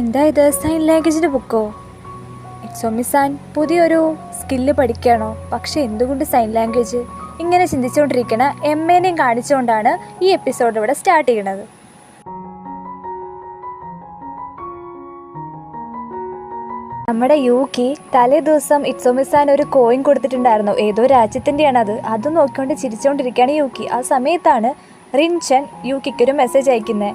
എന്താ ഇത്, സൈൻ ലാംഗ്വേജിൻ്റെ ബുക്കോ? ഇറ്റ്സോമിസാൻ പുതിയൊരു സ്കില്ല് പഠിക്കുകയാണോ? പക്ഷെ എന്തുകൊണ്ട് സൈൻ ലാംഗ്വേജ്? ഇങ്ങനെ ചിന്തിച്ചുകൊണ്ടിരിക്കണ എമ്മേനെയും കാണിച്ചുകൊണ്ടാണ് ഈ എപ്പിസോഡ് ഇവിടെ സ്റ്റാർട്ട് ചെയ്യണത്. നമ്മുടെ യൂക്കി തലേ ദിവസം ഇറ്റ്സോമിസാൻ ഒരു കോയിൻ കൊടുത്തിട്ടുണ്ടായിരുന്നു, ഏതോ രാജ്യത്തിൻ്റെയാണത്. അത് നോക്കിക്കൊണ്ട് ചിരിച്ചുകൊണ്ടിരിക്കുകയാണ് യൂക്കി. ആ സമയത്താണ് റിൻചൻ യൂക്കിക്കൊരു മെസ്സേജ് അയക്കുന്നത്.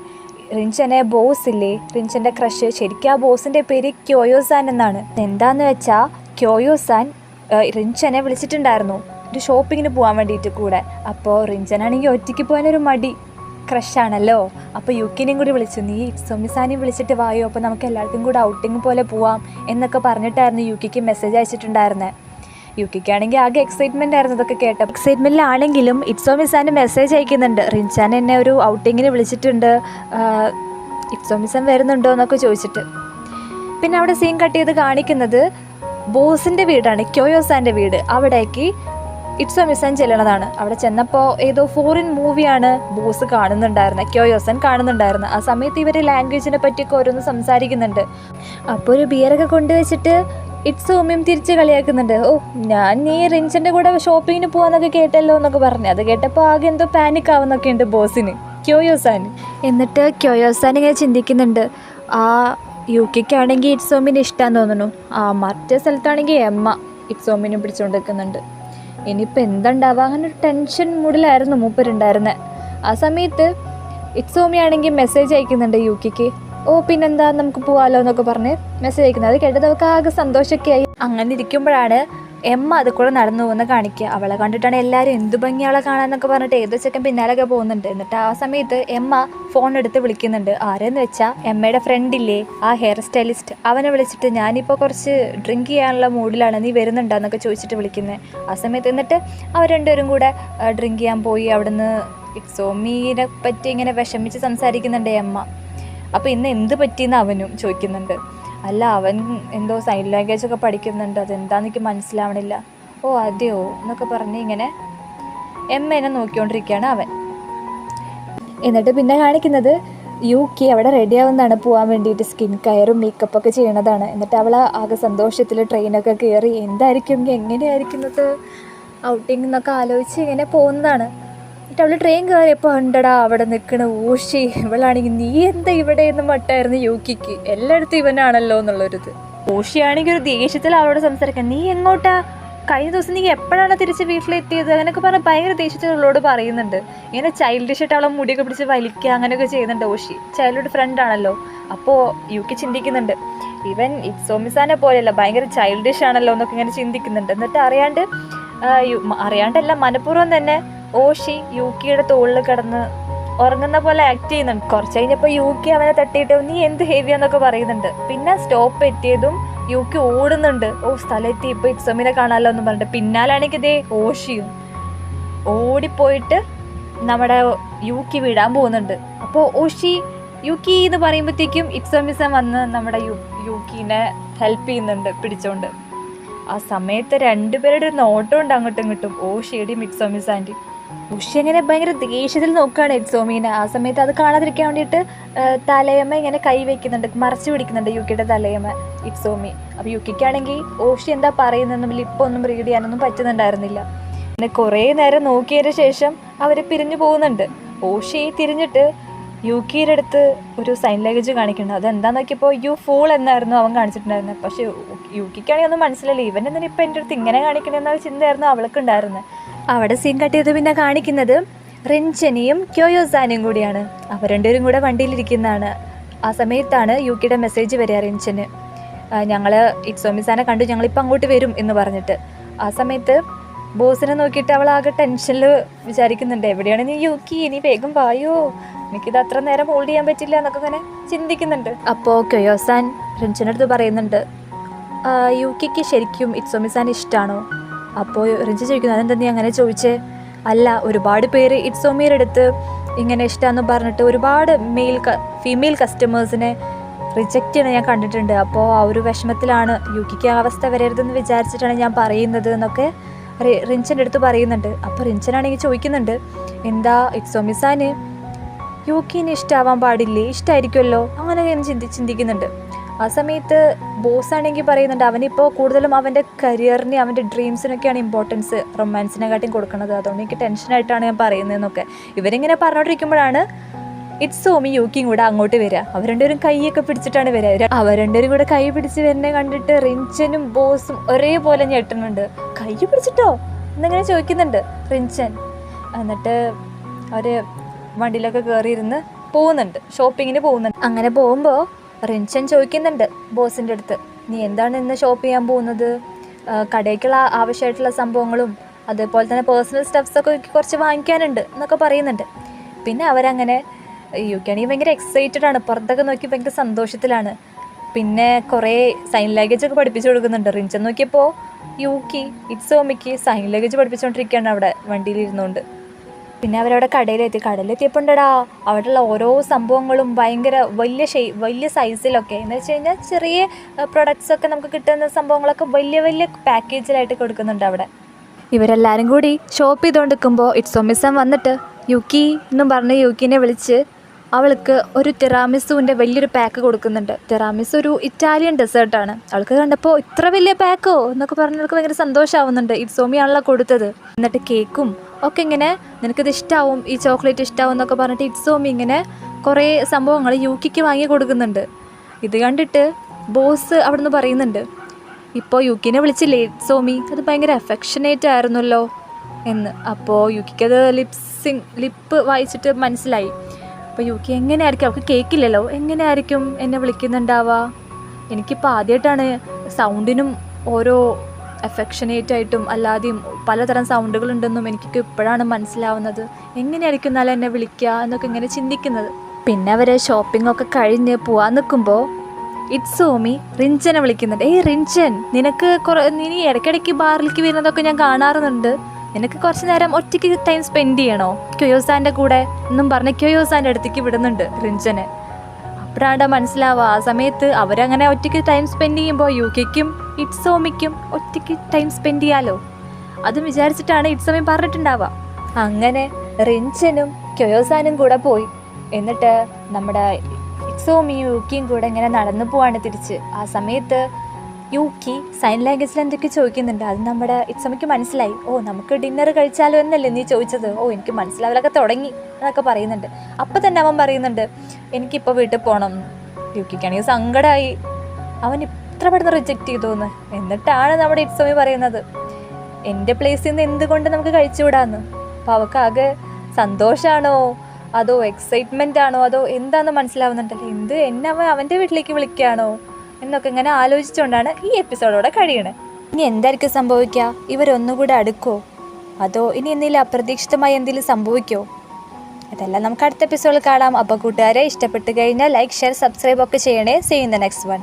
റിൻചനെ ബോസ് ഇല്ലേ, റിൻചൻ്റെ ക്രഷ്, ശരിക്കും ആ ബോസിൻ്റെ പേര് ക്യോയോസാൻ എന്നാണ്. എന്താന്ന് വെച്ചാൽ ക്യോയോസാൻ റിൻചനെ വിളിച്ചിട്ടുണ്ടായിരുന്നു ഒരു ഷോപ്പിങ്ങിന് പോകാൻ വേണ്ടിയിട്ട് കൂടെ. അപ്പോൾ റിൻചനാണെങ്കിൽ ഒറ്റയ്ക്ക് പോകാനൊരു മടി, ക്രഷാണല്ലോ. അപ്പോൾ യുക്കിനെയും കൂടി വിളിച്ചു, നീ ഇറ്റ്സോമിസാനെയും വിളിച്ചിട്ട് വായോ, അപ്പോൾ നമുക്ക് എല്ലാവർക്കും കൂടെ ഔട്ടിങ് പോലെ പോവാം എന്നൊക്കെ പറഞ്ഞിട്ടായിരുന്നു യുക്കിക്ക് മെസ്സേജ് അയച്ചിട്ടുണ്ടായിരുന്നത്. യുക്കിക്കാണെങ്കിൽ ആകെ എക്സൈറ്റ്മെൻ്റ് ആയിരുന്നു ഇതൊക്കെ കേട്ടപ്പോൾ. എക്സൈറ്റ്മെൻറ്റിലാണെങ്കിലും ഇറ്റ്സോമിസാൻ മെസ്സേജ് അയക്കുന്നുണ്ട്, റിൻചാൻ എന്നെ ഒരു ഔട്ടിങ്ങിന് വിളിച്ചിട്ടുണ്ട്, ഇറ്റ്സോമിസാൻ വരുന്നുണ്ടോ എന്നൊക്കെ ചോദിച്ചിട്ട്. പിന്നെ അവിടെ സീൻ കട്ട് ചെയ്ത് കാണിക്കുന്നത് ബോസിൻ്റെ വീടാണ്, ക്യോയോസാൻ്റെ വീട്. അവിടേക്ക് ഇറ്റ്സോമിസാൻ ചെല്ലണതാണ്. അവിടെ ചെന്നപ്പോൾ ഏതോ ഫോറിൻ മൂവിയാണ് ബോസ് കാണുന്നുണ്ടായിരുന്നത്, ക്യോയോസാൻ കാണുന്നുണ്ടായിരുന്നത്. ആ സമയത്ത് ഇവർ ലാംഗ്വേജിനെ പറ്റിയൊക്കെ ഓരോന്ന് സംസാരിക്കുന്നുണ്ട്. അപ്പോൾ ഒരു ബിയറൊക്കെ കൊണ്ടുവച്ചിട്ട് ഇറ്റ്സോമിയും തിരിച്ച് കളിയാക്കുന്നുണ്ട്. നീ റിൻചൻ്റെ കൂടെ ഷോപ്പിങ്ങിന് പോകാന്നൊക്കെ കേട്ടല്ലോ എന്നൊക്കെ പറഞ്ഞു. അത് കേട്ടപ്പോൾ ആകെ എന്തോ പാനിക് ആവുന്നൊക്കെ ഉണ്ട് ബോസിന്, ക്യോയോസാൻ. എന്നിട്ട് ക്യോയോസാൻ ഇങ്ങനെ ചിന്തിക്കുന്നുണ്ട്, ആ യുക്കിക്കാണെങ്കിൽ ഇറ്റ്സോമിനെ ഇഷ്ടമാണെന്ന് തോന്നുന്നു, മറ്റേ സ്ഥലത്താണെങ്കിൽ എമ്മ ഇറ്റ്സോമിനെ പിടിച്ചുകൊണ്ട് നിൽക്കുന്നുണ്ട്. ഇനിയിപ്പോൾ എന്തുണ്ടാവുക, അങ്ങനെ ഒരു ടെൻഷൻ മൂഡിലായിരുന്നു മൂപ്പരുണ്ടായിരുന്നത്. ആ സമയത്ത് ഇറ്റ്സോമി ആണെങ്കിൽ മെസ്സേജ് അയക്കുന്നുണ്ട് യുക്കിക്ക്. പിന്നെന്താ നമുക്ക് പോകാമല്ലോ എന്നൊക്കെ പറഞ്ഞ് മെസ്സേജ് അയക്കുന്നത്. അത് കേട്ടത് അവൾക്ക് ആകെ സന്തോഷമൊക്കെ ആയി. അങ്ങനെ ഇരിക്കുമ്പോഴാണ് എമ്മ അത് കൂടെ നടന്നു പോകുന്ന കാണിക്കുക. അവളെ കണ്ടിട്ടാണ് എല്ലാവരും എന്ത് ഭംഗി അവളെ കാണാമെന്നൊക്കെ പറഞ്ഞിട്ട് ഏതോ ചെക്കൻ പിന്നാലൊക്കെ പോകുന്നുണ്ട്. എന്നിട്ട് ആ സമയത്ത് എമ്മ ഫോൺ എടുത്ത് വിളിക്കുന്നുണ്ട്. ആരെന്ന് വെച്ചാൽ എമ്മയുടെ ഫ്രണ്ടില്ലേ, ആ ഹെയർ സ്റ്റൈലിസ്റ്റ്, അവനെ വിളിച്ചിട്ട് ഞാനിപ്പോൾ കുറച്ച് ഡ്രിങ്ക് ചെയ്യാനുള്ള മൂഡിലാണ്, നീ വരുന്നുണ്ടെന്നൊക്കെ ചോദിച്ചിട്ട് വിളിക്കുന്നത്. ആ സമയത്ത് എന്നിട്ട് അവർ രണ്ടുപേരും കൂടെ ഡ്രിങ്ക് ചെയ്യാൻ പോയി. അവിടുന്ന് ഇറ്റ്സോമിനെ പറ്റി ഇങ്ങനെ വിഷമിച്ച് സംസാരിക്കുന്നുണ്ട് എമ്മ. അപ്പോൾ ഇന്ന് എന്ത് പറ്റിയെന്ന് അവനും ചോദിക്കുന്നുണ്ട്. അല്ല, അവൻ എന്തോ സൈൻ ലാംഗ്വേജ് ഒക്കെ പഠിക്കുന്നുണ്ട്, അതെന്താണെന്ന് എനിക്ക് മനസ്സിലാവണില്ല. അതെയോ എന്നൊക്കെ പറഞ്ഞ് ഇങ്ങനെ എമ്മേനെ നോക്കിക്കൊണ്ടിരിക്കുകയാണ് അവൻ. എന്നിട്ട് പിന്നെ കാണിക്കുന്നത് യുക്കി അവിടെ റെഡി ആവുന്നതാണ് പോകാൻ വേണ്ടിയിട്ട്, സ്കിൻ കെയറും മേക്കപ്പൊക്കെ ചെയ്യണതാണ്. എന്നിട്ട് അവൾ ആകെ സന്തോഷത്തിൽ ട്രെയിനൊക്കെ കയറി എന്തായിരിക്കും എങ്ങനെയായിരിക്കുന്നത് ഔട്ടിങ് എന്നൊക്കെ ആലോചിച്ച് ഇങ്ങനെ പോകുന്നതാണ്. എന്നിട്ട് അവൾ ട്രെയിൻ കയറിയപ്പോൾ ഉണ്ടടാ അവിടെ നിൽക്കണ ഊഷി. ഇവളാണെങ്കിൽ നീ എന്താ ഇവിടെ എന്ന് മട്ടായിരുന്നു യുക്കിക്ക്, എല്ലായിടത്തും ഇവനാണല്ലോ എന്നുള്ളൊരിത്. ഊഷിയാണെങ്കിൽ ഒരു ദേഷ്യത്തിൽ അവളോട് സംസാരിക്കാൻ, നീ എങ്ങോട്ടാ, കഴിഞ്ഞ ദിവസം നീ എപ്പോഴാണ് തിരിച്ച് വീട്ടിലെത്തിയത് അങ്ങനെയൊക്കെ പറഞ്ഞ് ഭയങ്കര ദേഷ്യത്തിൽ അവളോട് പറയുന്നുണ്ട്. ഇങ്ങനെ ചൈൽഡിഷായിട്ട് അവളെ മുടിയൊക്കെ പിടിച്ച് വലിക്കുക അങ്ങനെയൊക്കെ ചെയ്യുന്നുണ്ട് ഊഷി. ചൈൽഡ്ഹുഡ് ഫ്രണ്ട് ആണല്ലോ. അപ്പോൾ യുക്കി ചിന്തിക്കുന്നുണ്ട്, ഇവൻ ഇറ്റ്സോമിസാനെ പോലെയല്ല, ഭയങ്കര ചൈൽഡിഷ് ആണല്ലോ എന്നൊക്കെ ഇങ്ങനെ ചിന്തിക്കുന്നുണ്ട്. എന്നിട്ട് അറിയാണ്ടല്ല മനഃപൂർവ്വം തന്നെ ഓഷി യുക്കിയുടെ തോളിൽ കിടന്ന് ഉറങ്ങുന്ന പോലെ ആക്ട് ചെയ്യുന്നുണ്ട്. കുറച്ച് കഴിഞ്ഞപ്പോൾ യുക്കി അവനെ തട്ടിയിട്ട് നീ എന്ത് ഹെവിയാന്നൊക്കെ പറയുന്നുണ്ട്. പിന്നെ സ്റ്റോപ്പ് എത്തിയതും യുക്കി ഓടുന്നുണ്ട്, സ്ഥലമെത്തി, ഇപ്പോൾ ഇറ്റ്സോമിനെ കാണാമല്ലോ എന്ന് പറഞ്ഞിട്ട്. പിന്നാലാണെങ്കിൽ ഇതേ ഓഷിയും ഓടിപ്പോയിട്ട് നമ്മുടെ യുക്കി വിടാൻ പോകുന്നുണ്ട്. അപ്പോൾ ഓഷി യുക്കി എന്ന് പറയുമ്പോഴത്തേക്കും ഇറ്റ്സോമിസൻ വന്ന് നമ്മുടെ യുക്കിനെ ഹെൽപ്പ് ചെയ്യുന്നുണ്ട് പിടിച്ചോണ്ട്. ആ സമയത്ത് രണ്ടുപേരുടെ ഒരു നോട്ടം ഉണ്ട് അങ്ങോട്ടും ഇങ്ങോട്ടും, ഓഷിയുടെയും ഇറ്റ്സോമിസാൻ്റെയും. ഉഷി അങ്ങനെ ഭയങ്കര ദേഷ്യത്തിൽ നോക്കുകയാണ് ഇറ്റ്സോമീനെ. ആ സമയത്ത് അത് കാണാതിരിക്കാൻ വേണ്ടിയിട്ട് തലയമ്മ ഇങ്ങനെ കൈ വയ്ക്കുന്നുണ്ട്, മറച്ചു പിടിക്കുന്നുണ്ട് യുക്കിയുടെ തലയമ്മ ഇറ്റ്സോമി. അപ്പോൾ യുക്കിക്കാണെങ്കിൽ ഓഷി എന്താ പറയുന്നതെന്നും ലിപ്പൊന്നും റീഡ് ചെയ്യാനൊന്നും പറ്റുന്നുണ്ടായിരുന്നില്ല. പിന്നെ കുറേ നേരം നോക്കിയതിന് ശേഷം അവർ പിരിഞ്ഞു പോകുന്നുണ്ട്. ഓഷി തിരിഞ്ഞിട്ട് യുക്കിയുടെ അടുത്ത് ഒരു സൈൻ ലാംഗ്വേജ് കാണിക്കുന്നുണ്ട്. അതെന്താന്ന് നോക്കിയപ്പോൾ യു ഫൂൾ എന്നായിരുന്നു അവൻ കാണിച്ചിട്ടുണ്ടായിരുന്നത്. പക്ഷേ യുക്കിക്കാണെങ്കിൽ ഒന്നും മനസ്സിലല്ല, ഇവൻ എന്തിനാ ഇപ്പം എൻ്റെ അടുത്ത് ഇങ്ങനെ കാണിക്കണമെന്ന ചിന്തയായിരുന്നു അവൾക്കുണ്ടായിരുന്നത്. അവിടെ സീൻ കട്ട് ചെയ്ത് പിന്നെ കാണിക്കുന്നത് റിൻചനെയും ക്യോയോസാനെയും കൂടിയാണ്. അവർ രണ്ടുപേരും കൂടെ വണ്ടിയിലിരിക്കുന്നതാണ്. ആ സമയത്താണ് യുക്കിയുടെ മെസ്സേജ് വരിക റിൻചന്, ഞങ്ങൾ ഇറ്റ്സോമിസാനെ കണ്ടു, ഞങ്ങളിപ്പോൾ അങ്ങോട്ട് വരും എന്ന് പറഞ്ഞിട്ട്. ആ സമയത്ത് ബോസിനെ നോക്കിയിട്ട് അവൾ ആകെ ടെൻഷനിൽ വിചാരിക്കുന്നുണ്ട്, എവിടെയാണ് നീ യുക്കി, ഇനി വേഗം വായോ, എനിക്കിത് അത്ര നേരം ഹോൾഡ് ചെയ്യാൻ പറ്റില്ല എന്നൊക്കെ ഇങ്ങനെ ചിന്തിക്കുന്നുണ്ട്. അപ്പോൾ ക്യോയോസാൻ റിൻചനടുത്ത് പറയുന്നുണ്ട്, യുക്കിക്ക് ശരിക്കും ഇറ്റ്സോമിസാൻ ഇഷ്ടമാണോ? അപ്പോൾ റിഞ്ച് ചോദിക്കുന്നത്, അതെന്താ നീ അങ്ങനെ ചോദിച്ചേ? അല്ല, ഒരുപാട് പേര് ഇറ്റ്സോമിയുടെ അടുത്ത് ഇങ്ങനെ ഇഷ്ടമാണെന്ന് പറഞ്ഞിട്ട് ഒരുപാട് ഫീമെയിൽ കസ്റ്റമേഴ്സിനെ റിജക്റ്റ് ചെയ്യണ ഞാൻ കണ്ടിട്ടുണ്ട്. അപ്പോൾ ആ ഒരു വിഷമത്തിലാണ്, യുക്കിക്ക് ആ അവസ്ഥ വരരുതെന്ന് വിചാരിച്ചിട്ടാണ് ഞാൻ പറയുന്നത് എന്നൊക്കെ റിൻചൻ്റെ അടുത്ത് പറയുന്നുണ്ട്. അപ്പോൾ റിൻചനാണെങ്കിൽ ചോദിക്കുന്നുണ്ട്, എന്താ ഇറ്റ്സോമിസാന് യുക്കിനെ ഇഷ്ടമാവാൻ പാടില്ലേ, ഇഷ്ടമായിരിക്കുമല്ലോ അങ്ങനെ ചിന്തിക്കുന്നുണ്ട്. ആ സമയത്ത് ബോസ് ആണെങ്കിൽ പറയുന്നുണ്ട് അവനിപ്പോൾ കൂടുതലും അവൻ്റെ കരിയറിന് അവൻ്റെ ഡ്രീംസിനൊക്കെയാണ് ഇമ്പോർട്ടൻസ് റൊമാൻസിനെക്കാട്ടിയും കൊടുക്കുന്നത്, അതുകൊണ്ട് എനിക്ക് ടെൻഷനായിട്ടാണ് ഞാൻ പറയുന്നതെന്നൊക്കെ ഇവരിങ്ങനെ പറഞ്ഞുകൊണ്ടിരിക്കുമ്പോഴാണ് ഇറ്റ്സോമി യൂക്കിയും കൂടെ അങ്ങോട്ട് വരിക. അവർ രണ്ടുപേരും കൈയൊക്കെ പിടിച്ചിട്ടാണ് വരിക. അവർ രണ്ടുപേരും കൂടെ കൈ പിടിച്ച് വരുന്നത് കണ്ടിട്ട് റിൻചനും ബോസും ഒരേപോലെ ഞെട്ടുന്നുണ്ട്. കൈ പിടിച്ചിട്ടോ എന്നിങ്ങനെ ചോദിക്കുന്നുണ്ട് റിൻചൻ. എന്നിട്ട് അവർ വണ്ടിയിലൊക്കെ കയറിയിരുന്ന് പോകുന്നുണ്ട്, ഷോപ്പിങ്ങിന് പോകുന്നുണ്ട്. അങ്ങനെ പോകുമ്പോൾ റിൻചൻ ചോദിക്കുന്നുണ്ട് ബോസിൻ്റെ അടുത്ത്, നീ എന്താണ് ഇന്ന് ഷോപ്പ് ചെയ്യാൻ പോകുന്നത്? കടയ്ക്കുള്ള ആവശ്യമായിട്ടുള്ള സംഭവങ്ങളും അതേപോലെ തന്നെ പേഴ്സണൽ സ്റ്റഫ്സൊക്കെ കുറച്ച് വാങ്ങിക്കാനുണ്ട് എന്നൊക്കെ പറയുന്നുണ്ട്. പിന്നെ അവരങ്ങനെ യുക്കാണെങ്കിൽ ഭയങ്കര എക്സൈറ്റഡ് ആണ്, പുറത്തൊക്കെ നോക്കി ഭയങ്കര സന്തോഷത്തിലാണ്. പിന്നെ കുറേ സൈൻ ലാംഗ്വേജ് ഒക്കെ പഠിപ്പിച്ചു കൊടുക്കുന്നുണ്ട്. റിൻചൻ നോക്കിയപ്പോൾ യൂക്കി ഇറ്റ്സോമിക്ക് സൈൻ ലാംഗ്വേജ് പഠിപ്പിച്ചുകൊണ്ടിരിക്കുകയാണ് അവിടെ വണ്ടിയിലിരുന്നുകൊണ്ട്. പിന്നെ അവരവിടെ കടയിലെത്തിയപ്പോൾ ഉണ്ടടാ അവിടെയുള്ള ഓരോ സംഭവങ്ങളും ഭയങ്കര വലിയ സൈസിലൊക്കെ, എന്ന് വെച്ച് കഴിഞ്ഞാൽ ചെറിയ പ്രൊഡക്ട്സൊക്കെ നമുക്ക് കിട്ടുന്ന സംഭവങ്ങളൊക്കെ വലിയ വലിയ പാക്കേജിലായിട്ട് കൊടുക്കുന്നുണ്ട് അവിടെ. ഇവരെല്ലാവരും കൂടി ഷോപ്പ് ചെയ്തുകൊണ്ടിരിക്കുമ്പോൾ ഇറ്റ്സോമിസൻ വന്നിട്ട് യുക്കി എന്നും പറഞ്ഞ് യുക്കിനെ വിളിച്ച് അവൾക്ക് ഒരു ടിറാമിസുവിൻ്റെ വലിയൊരു പാക്ക് കൊടുക്കുന്നുണ്ട്. ടിറാമിസു ഒരു ഇറ്റാലിയൻ ഡെസേർട്ടാണ്. അവൾക്ക് കണ്ടപ്പോൾ ഇത്ര വലിയ പാക്കോ എന്നൊക്കെ പറഞ്ഞ് അവൾക്ക് ഭയങ്കര സന്തോഷമാവുന്നുണ്ട്. ഇറ്റ്സോമിയാണല്ലോ കൊടുത്തത്. എന്നിട്ട് കേക്കും ഒക്കെ ഇങ്ങനെ നിനക്കിത് ഇഷ്ടമാവും, ഈ ചോക്ലേറ്റ് ഇഷ്ടമാവും എന്നൊക്കെ പറഞ്ഞിട്ട് ഇറ്റ്സോമി ഇങ്ങനെ കുറേ സംഭവങ്ങൾ യുക്കിക്ക് വാങ്ങി കൊടുക്കുന്നുണ്ട്. ഇത് കണ്ടിട്ട് ബോസ് അവിടെ നിന്ന് പറയുന്നുണ്ട്, ഇപ്പോൾ യുക്കിനെ വിളിച്ചില്ലേ ഇറ്റ്സോമി, അത് ഭയങ്കര അഫെക്ഷനേറ്റ് ആയിരുന്നല്ലോ എന്ന്. അപ്പോൾ യുക്കിക്കത് ലിപ്പ് വായിച്ചിട്ട് മനസ്സിലായി. അപ്പോൾ യുക്കി എങ്ങനെയായിരിക്കും, അവൾക്ക് കേൾക്കില്ലല്ലോ, എങ്ങനെയായിരിക്കും എന്നെ വിളിക്കുന്നുണ്ടാവുക? എനിക്കിപ്പോൾ ആദ്യമായിട്ടാണ് സൗണ്ടിനും ഓരോ അഫെക്ഷനേറ്റായിട്ടും അല്ലാതെയും പലതരം സൗണ്ടുകളുണ്ടെന്നും എനിക്കൊക്കെ ഇപ്പോഴാണ് മനസ്സിലാവുന്നത്. എങ്ങനെയായിരിക്കും എന്നാലും എന്നെ വിളിക്കുക എന്നൊക്കെ ഇങ്ങനെ ചിന്തിക്കുന്നത്. പിന്നെ അവർ ഷോപ്പിംഗ് ഒക്കെ കഴിഞ്ഞ് പോകാൻ നിൽക്കുമ്പോൾ ഇറ്റ്സോമി റിൻചനെ വിളിക്കുന്നുണ്ട്. റിൻചൻ, നിനക്ക് നീ ഇടയ്ക്കിടയ്ക്ക് ബാറിലേക്ക് വരുന്നതൊക്കെ ഞാൻ കാണാറുണ്ട്, നിനക്ക് കുറച്ച് നേരം ഒറ്റയ്ക്ക് ടൈം സ്പെൻഡ് ചെയ്യണോ ക്യോയോസാൻ്റെ കൂടെ എന്നും പറഞ്ഞ് ക്യോയോസാൻ്റെ അടുത്തേക്ക് വിടുന്നുണ്ട് റിൻചനെ. അപ്പോഴാണ് മനസ്സിലാവുക ആ സമയത്ത് അവരങ്ങനെ ഒറ്റയ്ക്ക് ടൈം സ്പെൻഡ് ചെയ്യുമ്പോൾ യുക്കിക്കും ഇറ്റ്സോമിക്കും ഒറ്റയ്ക്ക് ടൈം സ്പെൻഡ് ചെയ്യാലോ, അതും വിചാരിച്ചിട്ടാണ് ഇറ്റ്സോമി പറഞ്ഞിട്ടുണ്ടാവുക. അങ്ങനെ റിൻചനും ക്യോയോസാനും കൂടെ പോയി. എന്നിട്ട് നമ്മുടെ ഇറ്റ്സോമിയും യുക്കിയും കൂടെ ഇങ്ങനെ നടന്നു പോവാണ് തിരിച്ച്. ആ സമയത്ത് യൂക്കി സൈൻ ലാംഗ്വേജിൽ എന്തൊക്കെ ചോദിക്കുന്നുണ്ട്. അത് നമ്മുടെ ഇറ്റ്സോമിക്ക് മനസ്സിലായി. നമുക്ക് ഡിന്നർ കഴിച്ചാലോ എന്നല്ലേ നീ ചോദിച്ചത്? എനിക്ക് മനസ്സിലാവലൊക്കെ തുടങ്ങി എന്നൊക്കെ പറയുന്നുണ്ട്. അപ്പം തന്നെ അവൻ പറയുന്നുണ്ട് എനിക്കിപ്പോൾ വീട്ടിൽ പോകണം. യൂക്കിക്കാണെങ്കിൽ സങ്കടമായി, അവൻ ഇത്ര പെട്ടെന്ന് റിജക്റ്റ് ചെയ്തോന്ന്. എന്നിട്ടാണ് നമ്മുടെ ഇറ്റ്സോമി പറയുന്നത് എൻ്റെ പ്ലേസിൽ നിന്ന് എന്തുകൊണ്ട് നമുക്ക് കഴിച്ചുകൂടാന്ന്. അപ്പോൾ അവൾക്കാകെ സന്തോഷമാണോ അതോ എക്സൈറ്റ്മെൻ്റ് ആണോ അതോ എന്താണെന്ന് മനസ്സിലാവുന്നുണ്ടല്ലോ. എന്നെ അവൻ്റെ വീട്ടിലേക്ക് വിളിക്കുകയാണോ എന്നൊക്കെ ഇങ്ങനെ ആലോചിച്ചുകൊണ്ടാണ് ഈ എപ്പിസോഡോടെ കഴിയണത്. ഇനി എന്തായിരിക്കും സംഭവിക്കുക? ഇവരൊന്നുകൂടെ അടുക്കോ അതോ ഇനി എന്തെങ്കിലും അപ്രതീക്ഷിതമായി എന്തെങ്കിലും സംഭവിക്കോ? അതെല്ലാം നമുക്ക് അടുത്ത എപ്പിസോഡിൽ കാണാം. അപ്പോൾ കൂട്ടുകാരെ ഇഷ്ടപ്പെട്ട് കഴിഞ്ഞാൽ ലൈക്ക്, ഷെയർ, സബ്സ്ക്രൈബ് ഒക്കെ ചെയ്യണേ. See you in the next one.